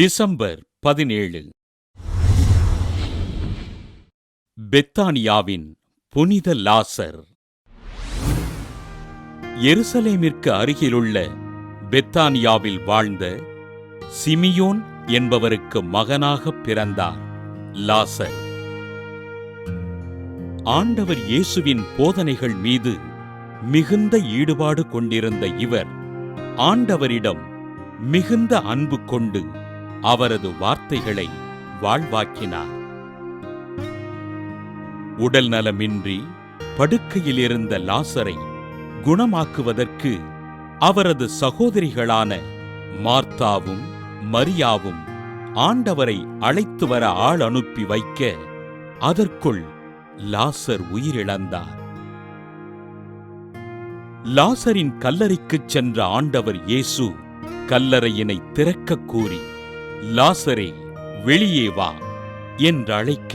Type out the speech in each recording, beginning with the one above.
December 17. பெத்தானியாவின் புனித லாசர். எருசலேமிற்கு அருகிலுள்ள பெத்தானியாவில் வாழ்ந்த சிமியோன் என்பவருக்கு மகனாக பிறந்தார் லாசர். ஆண்டவர் இயேசுவின் போதனைகள் மீது மிகுந்த ஈடுபாடு கொண்டிருந்த இவர் ஆண்டவரிடம் மிகுந்த அன்பு கொண்டு அவரது வார்த்தைகளை வாழ்வாக்கினார். உடல் நலமின்றி படுக்கையில் இருந்த லாசரை குணமாக்குவதற்கு அவரது சகோதரிகளான மார்த்தாவும் மரியாவும் ஆண்டவரை அழைத்து வர ஆள் அனுப்பி வைக்க அதற்குள் லாசர் உயிரிழந்தார். லாசரின் கல்லறைக்குச் சென்ற ஆண்டவர் இயேசு கல்லறையினை திறக்கக் கூறி, லாசரே, வெளியே வா என்றழைக்க,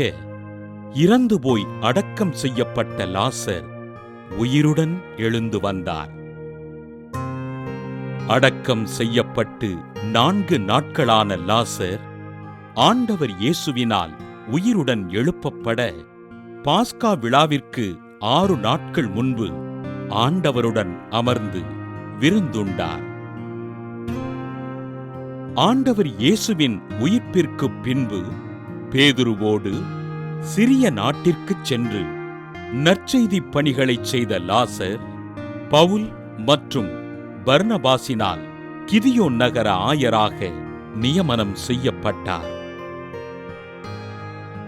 இறந்து போய் அடக்கம் செய்யப்பட்ட லாசர் உயிருடன் எழுந்து வந்தார். அடக்கம் செய்யப்பட்டு 4 நாட்களான லாசர் ஆண்டவர் இயேசுவினால் உயிருடன் எழுப்பப்பட பாஸ்கா விழாவிற்கு 6 நாட்கள் முன்பு ஆண்டவருடன் அமர்ந்து விருந்துண்டார். ஆண்டவர் இயேசுவின் உயிர்ப்பிற்குப் பின்பு பேதுருவோடு சிறிய நாட்டிற்குச் சென்று நற்செய்தி பணிகளைச் செய்த லாசர் பவுல் மற்றும் பர்னபாசினால் கிதியோன் நகர ஆயராக நியமனம் செய்யப்பட்டார்.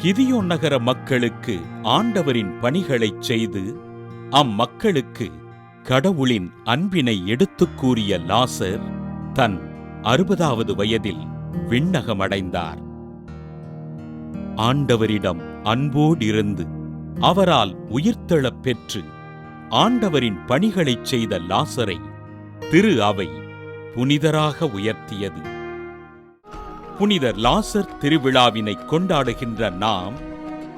கிதியோன் நகர மக்களுக்கு ஆண்டவரின் பணிகளைச் செய்து அம்மக்களுக்கு கடவுளின் அன்பினை எடுத்துக் கூறிய லாசர் தன் 60வது வயதில் விண்ணகமடைந்தார். ஆண்டவரிடம் அன்போடிருந்து அவரால் உயிர்த்தெழப் பெற்று ஆண்டவரின் பணிகளைச் செய்த லாசரை திரு அவை புனிதராக உயர்த்தியது. புனிதர் லாசர் திருவிழாவினை கொண்டாடுகின்ற நாம்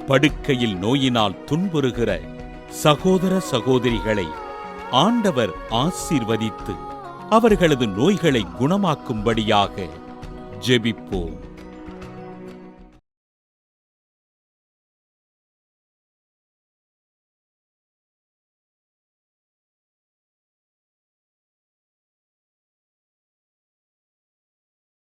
படுக்கையில் நோயினால் துன்புறுகிற சகோதர சகோதரிகளை ஆண்டவர் ஆசீர்வதித்து அவர்களது நோய்களை குணமாக்கும்படியாக ஜெபிப்போம்.